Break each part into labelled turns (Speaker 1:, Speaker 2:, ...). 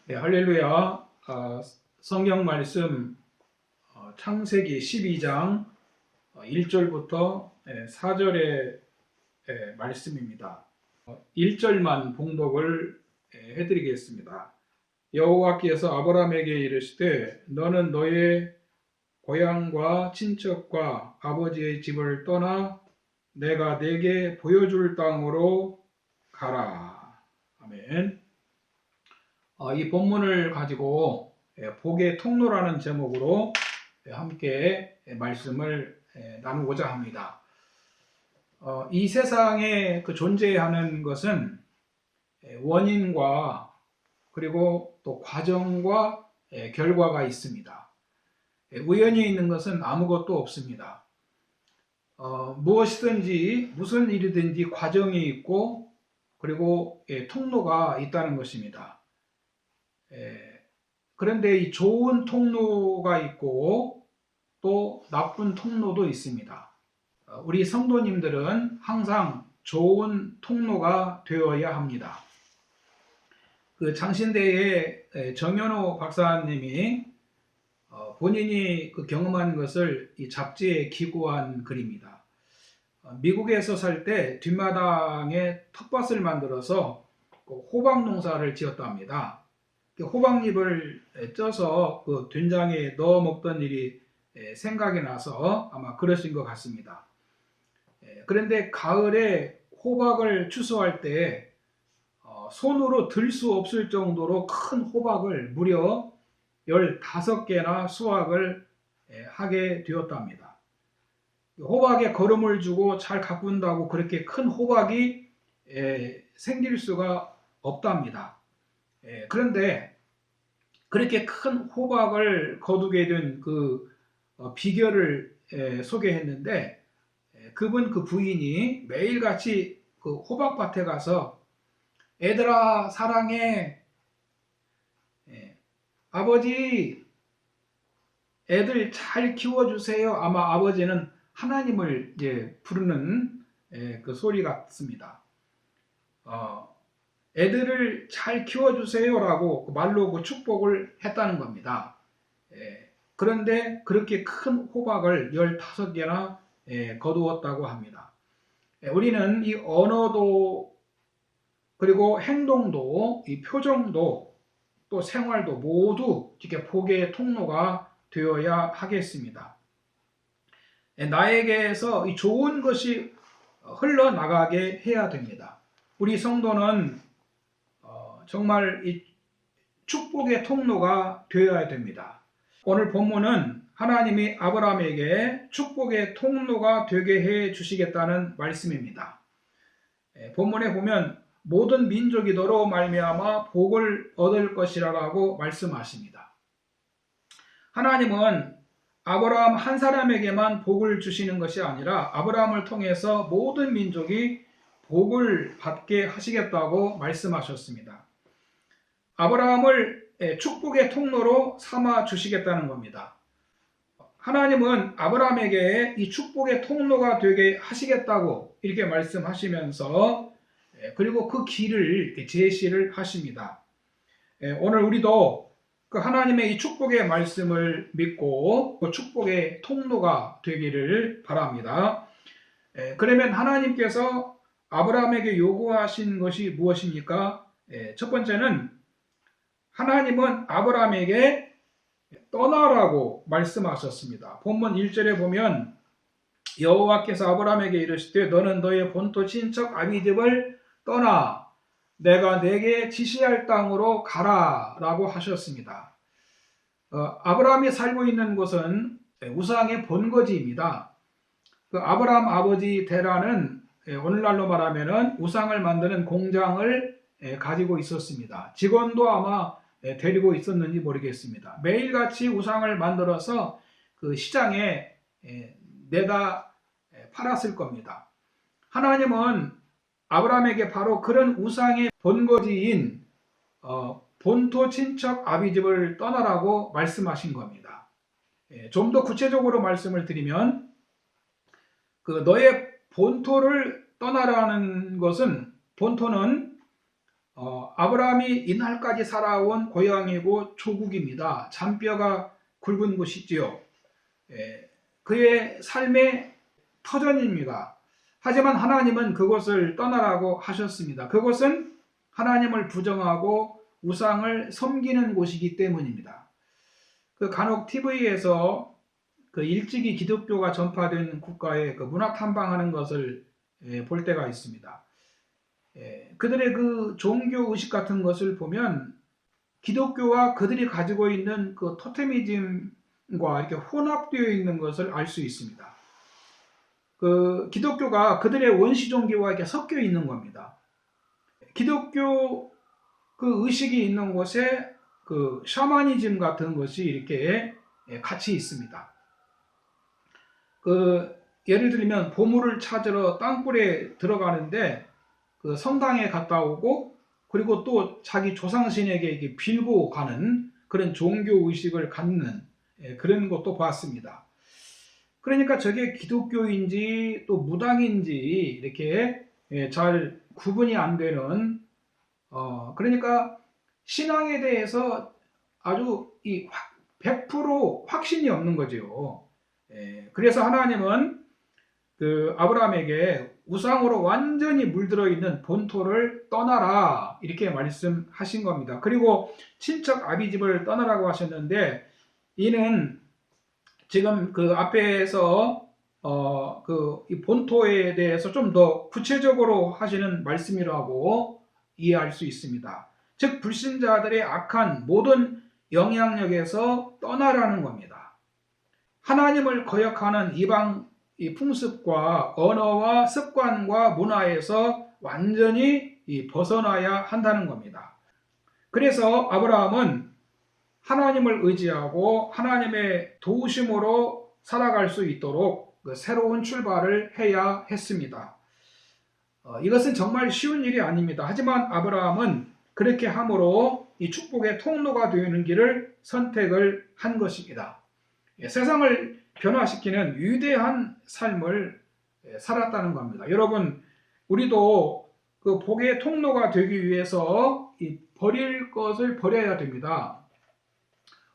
Speaker 1: 네, 할렐루야. 성경 말씀 창세기 12장 1절부터 4절의 말씀입니다. 1절만 봉독을 해드리겠습니다. 여호와께서 아브라함에게 이르시되 너는 너의 고향과 친척과 아버지의 집을 떠나 내가 네게 보여줄 땅으로 가라. 아멘. 이 본문을 가지고 복의 통로라는 제목으로 함께 말씀을 나누고자 합니다. 이 세상에 존재하는 것은 원인과 그리고 또 과정과 결과가 있습니다. 우연히 있는 것은 아무것도 없습니다. 무엇이든지 무슨 일이든지 과정이 있고 그리고 통로가 있다는 것입니다. 그런데 이 좋은 통로가 있고 또 나쁜 통로도 있습니다. 우리 성도님들은 항상 좋은 통로가 되어야 합니다. 장신대의 정연호 박사님이 본인이 경험한 것을 이 잡지에 기고한 글입니다. 미국에서 살 때 뒷마당에 텃밭을 만들어서 호박 농사를 지었답니다. 호박잎을 쪄서 된장에 넣어 먹던 일이 생각이 나서 아마 그러신 것 같습니다. 그런데 가을에 호박을 추수할 때 손으로 들 수 없을 정도로 큰 호박을 무려 15개나 수확을 하게 되었답니다. 호박에 거름을 주고 잘 가꾼다고 그렇게 큰 호박이 생길 수가 없답니다. 그런데 그렇게 큰 호박을 거두게 된 비결을 소개했는데 그분 부인이 매일같이 호박밭에 가서 애들아 사랑해, 아버지 애들 잘 키워주세요. 아마 아버지는 하나님을 부르는 그 소리 같습니다. 애들을 잘 키워주세요 라고 말로 축복을 했다는 겁니다. 그런데 그렇게 큰 호박을 15개나 거두었다고 합니다. 우리는 이 언어도 그리고 행동도 이 표정도 또 생활도 모두 이렇게 복의 통로가 되어야 하겠습니다. 나에게서 이 좋은 것이 흘러나가게 해야 됩니다. 우리 성도는 정말 이 축복의 통로가 되어야 됩니다. 오늘 본문은 하나님이 아브라함에게 축복의 통로가 되게 해 주시겠다는 말씀입니다. 본문에 보면 모든 민족이 너로 말미암아 복을 얻을 것이라고 말씀하십니다. 하나님은 아브라함 한 사람에게만 복을 주시는 것이 아니라 아브라함을 통해서 모든 민족이 복을 받게 하시겠다고 말씀하셨습니다. 아브라함을 축복의 통로로 삼아 주시겠다는 겁니다. 하나님은 아브라함에게 이 축복의 통로가 되게 하시겠다고 이렇게 말씀하시면서 그리고 그 길을 제시를 하십니다. 오늘 우리도 하나님의 이 축복의 말씀을 믿고 그 축복의 통로가 되기를 바랍니다. 그러면 하나님께서 아브라함에게 요구하신 것이 무엇입니까? 첫 번째는 하나님은 아브라함에게 떠나라고 말씀하셨습니다. 본문 1절에 보면 여호와께서 아브라함에게 이르시되 너는 너의 본토 친척 아비집을 떠나 내가 네게 지시할 땅으로 가라 라고 하셨습니다. 아브라함이 살고 있는 곳은 우상의 본거지입니다. 아브라함 아버지 데라는 오늘날로 말하면 우상을 만드는 공장을 가지고 있었습니다. 직원도 아마 데리고 있었는지 모르겠습니다. 매일같이 우상을 만들어서 시장에 내다 팔았을 겁니다. 하나님은 아브라함에게 바로 그런 우상의 본거지인 본토 친척 아비집을 떠나라고 말씀하신 겁니다. 좀 더 구체적으로 말씀을 드리면 너의 본토를 떠나라는 것은 본토는 아브라함이 이날까지 살아온 고향이고 조국입니다. 잔뼈가 굵은 곳이지요. 그의 삶의 터전입니다. 하지만 하나님은 그곳을 떠나라고 하셨습니다. 그곳은 하나님을 부정하고 우상을 섬기는 곳이기 때문입니다. 그 간혹 TV에서 그 일찍이 기독교가 전파된 국가에 그 문화 탐방하는 것을 볼 때가 있습니다. 그들의 그 종교 의식 같은 것을 보면 기독교와 그들이 가지고 있는 그 토테미즘과 이렇게 혼합되어 있는 것을 알 수 있습니다. 그 기독교가 그들의 원시 종교와 이렇게 섞여 있는 겁니다. 기독교 그 의식이 있는 곳에 그 샤머니즘 같은 것이 이렇게 같이 있습니다. 그 예를 들면 보물을 찾으러 땅굴에 들어가는데 그 성당에 갔다 오고 그리고 또 자기 조상신에게 이렇게 빌고 가는 그런 종교 의식을 갖는 그런 것도 봤습니다. 그러니까 저게 기독교인지 또 무당인지 이렇게 잘 구분이 안 되는 그러니까 신앙에 대해서 아주 100% 확신이 없는 거죠. 그래서 하나님은 그 아브라함에게 우상으로 완전히 물들어 있는 본토를 떠나라 이렇게 말씀하신 겁니다. 그리고 친척 아비집을 떠나라고 하셨는데 이는 지금 그 앞에서 이 본토에 대해서 좀 더 구체적으로 하시는 말씀이라고 이해할 수 있습니다. 즉 불신자들의 악한 모든 영향력에서 떠나라는 겁니다. 하나님을 거역하는 이방 풍습과 언어와 습관과 문화에서 완전히 벗어나야 한다는 겁니다. 그래서 아브라함은 하나님을 의지하고 하나님의 도우심으로 살아갈 수 있도록 새로운 출발을 해야 했습니다. 이것은 정말 쉬운 일이 아닙니다. 하지만 아브라함은 그렇게 함으로 이 축복의 통로가 되는 길을 선택을 한 것입니다. 세상을 변화시키는 위대한 삶을 살았다는 겁니다. 여러분, 우리도 그 복의 통로가 되기 위해서 버릴 것을 버려야 됩니다.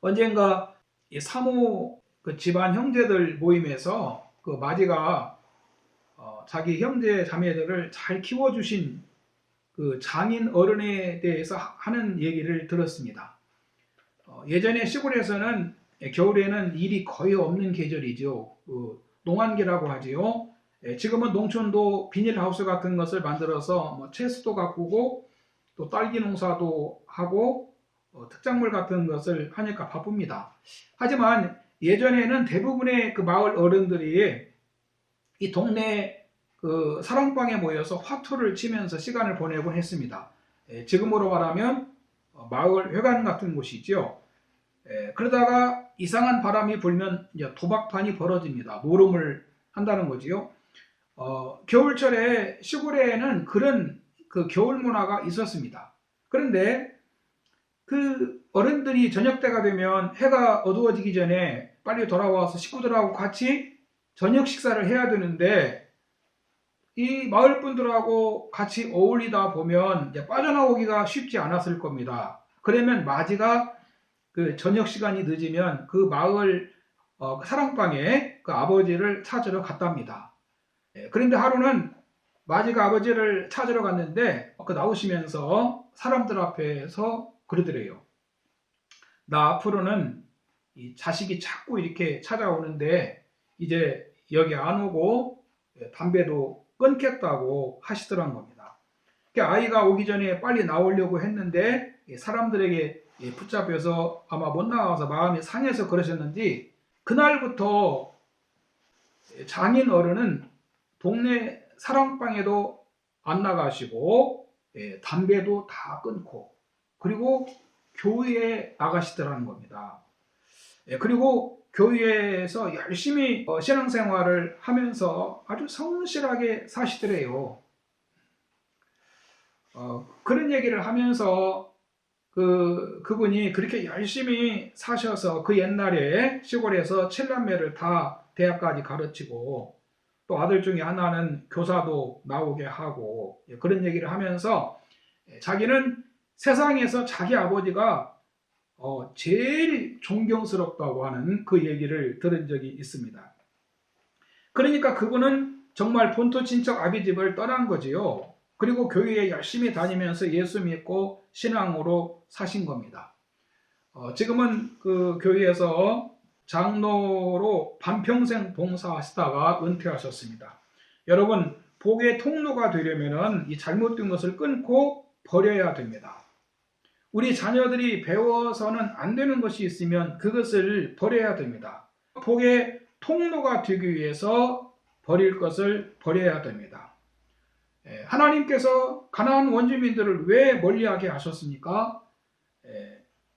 Speaker 1: 언젠가 사모 그 집안 형제들 모임에서 그 마디가 자기 형제 자매들을 잘 키워주신 그 장인 어른에 대해서 하는 얘기를 들었습니다. 예전에 시골에서는 겨울에는 일이 거의 없는 계절이죠. 농한기라고 하지요. 지금은 농촌도 비닐하우스 같은 것을 만들어서 뭐 채소도 가꾸고 또 딸기 농사도 하고 특작물 같은 것을 하니까 바쁩니다. 하지만 예전에는 대부분의 그 마을 어른들이 이 동네 그 사랑방에 모여서 화투를 치면서 시간을 보내곤 했습니다. 지금으로 말하면 마을 회관 같은 곳이죠. 그러다가 이상한 바람이 불면 이제 도박판이 벌어집니다. 노름을 한다는 거지요. 겨울철에 시골에는 그런 그 겨울 문화가 있었습니다. 그런데 그 어른들이 저녁 때가 되면 해가 어두워지기 전에 빨리 돌아와서 식구들하고 같이 저녁 식사를 해야 되는데 이 마을 분들하고 같이 어울리다 보면 이제 빠져나오기가 쉽지 않았을 겁니다. 그러면 마지가 그 저녁 시간이 늦으면 그 마을 사랑방에 그 아버지를 찾으러 갔답니다. 그런데 하루는 마지가 아버지를 찾으러 갔는데 그 나오시면서 사람들 앞에서 그러더래요. 나 앞으로는 이 자식이 자꾸 이렇게 찾아오는데 이제 여기 안 오고 담배도 끊겠다고 하시더란 겁니다. 아이가 오기 전에 빨리 나오려고 했는데 사람들에게 붙잡혀서 아마 못 나와서 마음이 상해서 그러셨는지 그날부터 장인 어른은 동네 사랑방에도 안 나가시고 담배도 다 끊고 그리고 교회에 나가시더라는 겁니다. 그리고 교회에서 열심히 신앙생활을 하면서 아주 성실하게 사시더래요. 그런 얘기를 하면서 그분이 그렇게 열심히 사셔서 그 옛날에 시골에서 7남매를 다 대학까지 가르치고 또 아들 중에 하나는 교사도 나오게 하고 그런 얘기를 하면서 자기는 세상에서 자기 아버지가 제일 존경스럽다고 하는 그 얘기를 들은 적이 있습니다. 그러니까 그분은 정말 본토 친척 아비집을 떠난 거지요. 그리고 교회에 열심히 다니면서 예수 믿고 신앙으로 사신 겁니다. 지금은 그 교회에서 장로로 반평생 봉사하시다가 은퇴하셨습니다. 여러분, 복의 통로가 되려면 이 잘못된 것을 끊고 버려야 됩니다. 우리 자녀들이 배워서는 안 되는 것이 있으면 그것을 버려야 됩니다. 복의 통로가 되기 위해서 버릴 것을 버려야 됩니다. 하나님께서 가나안 원주민들을 왜 멀리하게 하셨습니까?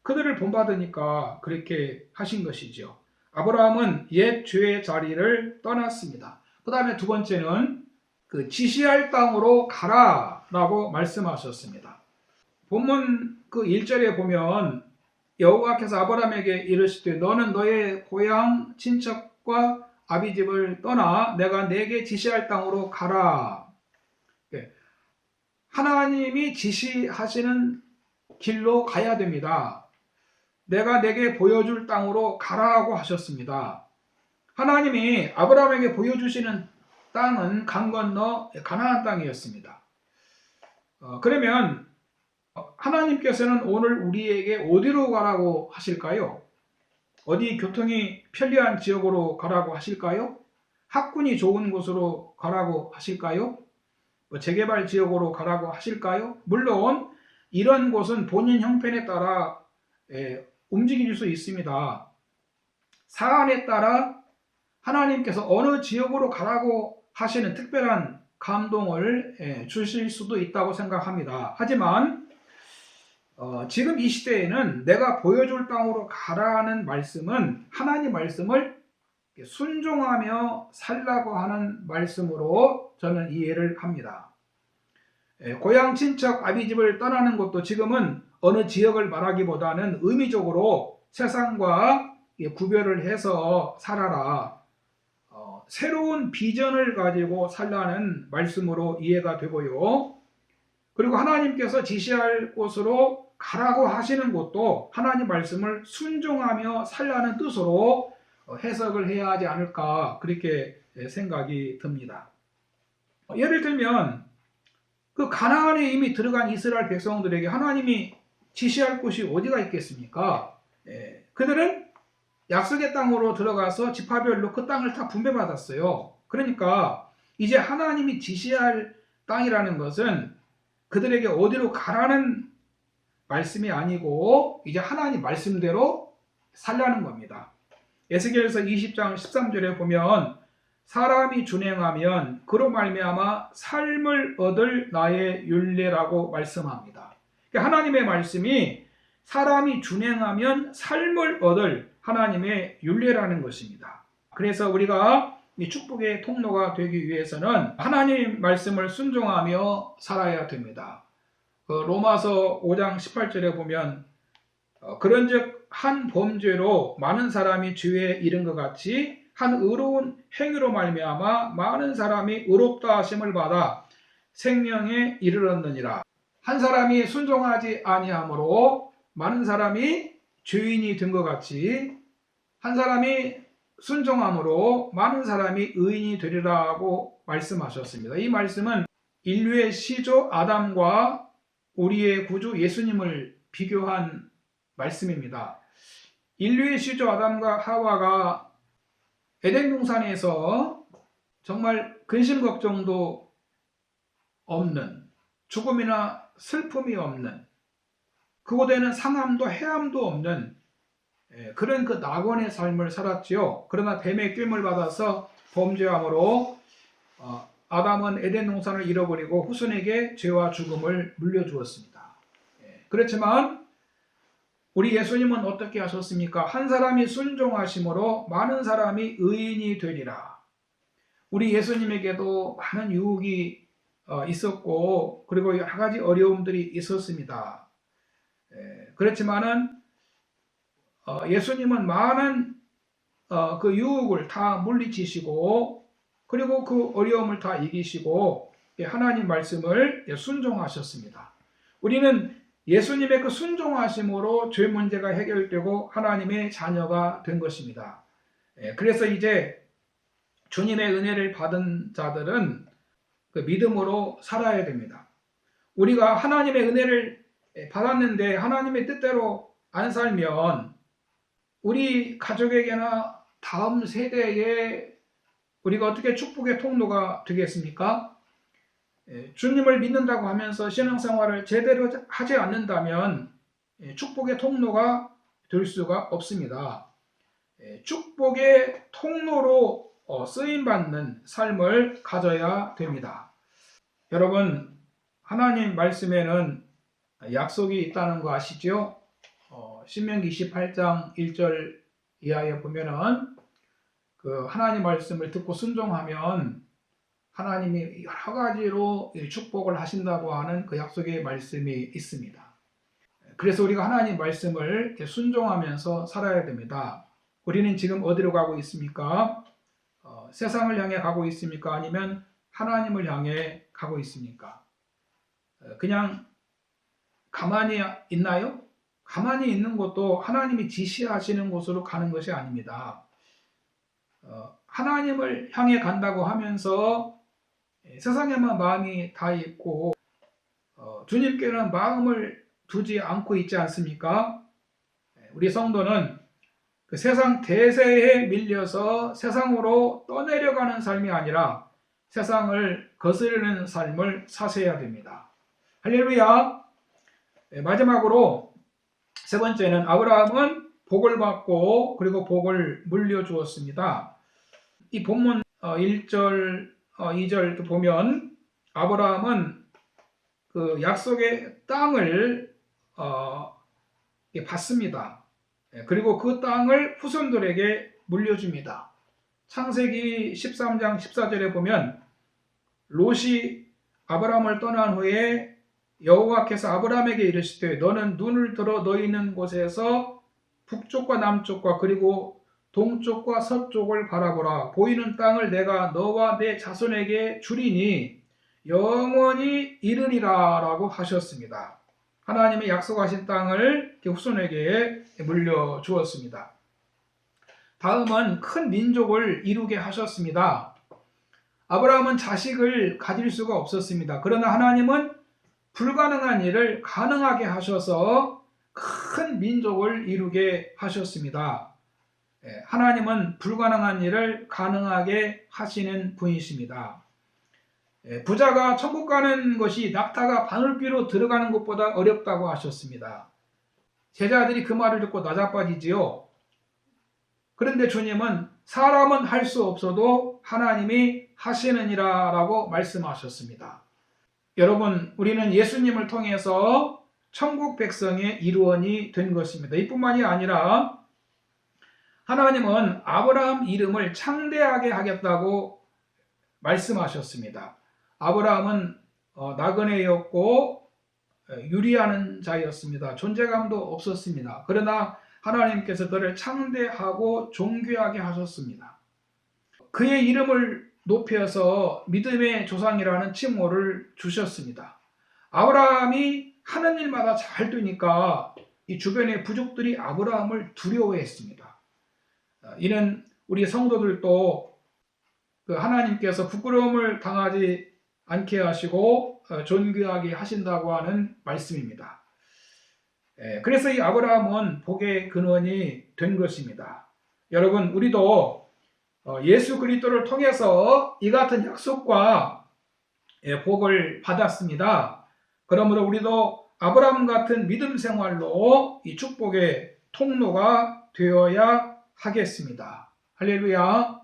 Speaker 1: 그들을 본받으니까 그렇게 하신 것이죠. 아브라함은 옛 죄의 자리를 떠났습니다. 그 다음에 두 번째는 그 지시할 땅으로 가라라고 말씀하셨습니다. 본문 그 1절에 보면 여호와께서 아브라함에게 이르시되 너는 너의 고향 친척과 아비집을 떠나 내가 내게 지시할 땅으로 가라. 하나님이 지시하시는 길로 가야 됩니다. 내가 내게 보여줄 땅으로 가라고 하셨습니다. 하나님이 아브라함에게 보여주시는 땅은 강 건너 가나안 땅이었습니다. 그러면 하나님께서는 오늘 우리에게 어디로 가라고 하실까요? 어디 교통이 편리한 지역으로 가라고 하실까요? 학군이 좋은 곳으로 가라고 하실까요? 재개발 지역으로 가라고 하실까요? 물론 이런 곳은 본인 형편에 따라 움직일 수 있습니다. 사안에 따라 하나님께서 어느 지역으로 가라고 하시는 특별한 감동을 주실 수도 있다고 생각합니다. 하지만 지금 이 시대에는 내가 보여줄 땅으로 가라는 말씀은 하나님 말씀을 순종하며 살라고 하는 말씀으로 저는 이해를 합니다. 고향 친척 아비집을 떠나는 것도 지금은 어느 지역을 말하기보다는 의미적으로 세상과 구별을 해서 살아라. 새로운 비전을 가지고 살라는 말씀으로 이해가 되고요. 그리고 하나님께서 지시할 곳으로 가라고 하시는 것도 하나님 말씀을 순종하며 살라는 뜻으로 해석을 해야 하지 않을까 그렇게 생각이 듭니다. 예를 들면 그 가나안에 이미 들어간 이스라엘 백성들에게 하나님이 지시할 곳이 어디가 있겠습니까? 그들은 약속의 땅으로 들어가서 지파별로 그 땅을 다 분배받았어요. 그러니까 이제 하나님이 지시할 땅이라는 것은 그들에게 어디로 가라는 말씀이 아니고 이제 하나님 말씀대로 살라는 겁니다. 에스겔서 20장 13절에 보면 사람이 준행하면 그로 말미암아 삶을 얻을 나의 율례라고 말씀합니다. 그러니까 하나님의 말씀이 사람이 준행하면 삶을 얻을 하나님의 율례라는 것입니다. 그래서 우리가 이 축복의 통로가 되기 위해서는 하나님 말씀을 순종하며 살아야 됩니다. 로마서 5장 18절에 보면 그런즉 한 범죄로 많은 사람이 죄에 이른 것 같이 한 의로운 행위로 말미암아 많은 사람이 의롭다 하심을 받아 생명에 이르렀느니라. 한 사람이 순종하지 아니하므로 많은 사람이 죄인이 된 것 같이 한 사람이 순종함으로 많은 사람이 의인이 되리라고 말씀하셨습니다. 이 말씀은 인류의 시조 아담과 우리의 구주 예수님을 비교한 말씀입니다. 인류의 시조 아담과 하와가 에덴 동산에서 정말 근심 걱정도 없는, 죽음이나 슬픔이 없는, 그곳에는 상함도 해함도 없는 그런 그 낙원의 삶을 살았지요. 그러나 뱀의 꾀임을 받아서 범죄함으로 아담은 에덴 동산을 잃어버리고 후손에게 죄와 죽음을 물려주었습니다. 그렇지만 우리 예수님은 어떻게 하셨습니까? 한 사람이 순종하심으로 많은 사람이 의인이 되리라. 우리 예수님에게도 많은 유혹이 있었고 그리고 여러 가지 어려움들이 있었습니다. 그렇지만은 예수님은 많은 그 유혹을 다 물리치시고 그리고 그 어려움을 다 이기시고 하나님 말씀을 순종하셨습니다. 우리는 예수님의 그 순종하심으로 죄 문제가 해결되고 하나님의 자녀가 된 것입니다. 그래서 이제 주님의 은혜를 받은 자들은 그 믿음으로 살아야 됩니다. 우리가 하나님의 은혜를 받았는데 하나님의 뜻대로 안 살면 우리 가족에게나 다음 세대에 우리가 어떻게 축복의 통로가 되겠습니까? 주님을 믿는다고 하면서 신앙생활을 제대로 하지 않는다면 축복의 통로가 될 수가 없습니다. 축복의 통로로 쓰임받는 삶을 가져야 됩니다. 여러분, 하나님 말씀에는 약속이 있다는 거 아시죠? 신명기 28장 1절 이하에 보면은 그 하나님 말씀을 듣고 순종하면 하나님이 여러 가지로 축복을 하신다고 하는 그 약속의 말씀이 있습니다. 그래서 우리가 하나님 말씀을 순종하면서 살아야 됩니다. 우리는 지금 어디로 가고 있습니까? 세상을 향해 가고 있습니까? 아니면 하나님을 향해 가고 있습니까? 그냥 가만히 있나요? 가만히 있는 것도 하나님이 지시하시는 곳으로 가는 것이 아닙니다. 하나님을 향해 간다고 하면서 세상에만 마음이 다 있고 주님께는 마음을 두지 않고 있지 않습니까? 우리 성도는 그 세상 대세에 밀려서 세상으로 떠내려가는 삶이 아니라 세상을 거스르는 삶을 사셔야 됩니다. 할렐루야. 마지막으로 세 번째는 아브라함은 복을 받고 그리고 복을 물려주었습니다. 이 본문 1절 2절 보면 아브라함은 그 약속의 땅을 받습니다. 그리고 그 땅을 후손들에게 물려줍니다. 창세기 13장 14절에 보면 롯이 아브라함을 떠난 후에 여호와께서 아브라함에게 이르시되 너는 눈을 들어 너희 있는 곳에서 북쪽과 남쪽과 그리고 동쪽과 서쪽을 바라보라. 보이는 땅을 내가 너와 내 자손에게 주리니 영원히 이르리라 라고 하셨습니다. 하나님의 약속하신 땅을 후손에게 물려주었습니다. 다음은 큰 민족을 이루게 하셨습니다. 아브라함은 자식을 가질 수가 없었습니다. 그러나 하나님은 불가능한 일을 가능하게 하셔서 큰 민족을 이루게 하셨습니다. 하나님은 불가능한 일을 가능하게 하시는 분이십니다. 부자가 천국 가는 것이 낙타가 바늘귀로 들어가는 것보다 어렵다고 하셨습니다. 제자들이 그 말을 듣고 나자빠지지요. 그런데 주님은 사람은 할 수 없어도 하나님이 하시느니라 라고 말씀하셨습니다. 여러분, 우리는 예수님을 통해서 천국 백성의 일원이 된 것입니다. 이뿐만이 아니라 하나님은 아브라함 이름을 창대하게 하겠다고 말씀하셨습니다. 아브라함은 나그네였고 유리하는 자였습니다. 존재감도 없었습니다. 그러나 하나님께서 그를 창대하고 존귀하게 하셨습니다. 그의 이름을 높여서 믿음의 조상이라는 칭호를 주셨습니다. 아브라함이 하는 일마다 잘 되니까 이 주변의 부족들이 아브라함을 두려워했습니다. 이는 우리 성도들도 그 하나님께서 부끄러움을 당하지 않게 하시고 존귀하게 하신다고 하는 말씀입니다. 그래서 이 아브라함은 복의 근원이 된 것입니다. 여러분, 우리도 예수 그리스도를 통해서 이 같은 약속과 복을 받았습니다. 그러므로 우리도 아브라함 같은 믿음 생활로 이 축복의 통로가 되어야 하겠습니다. 할렐루야.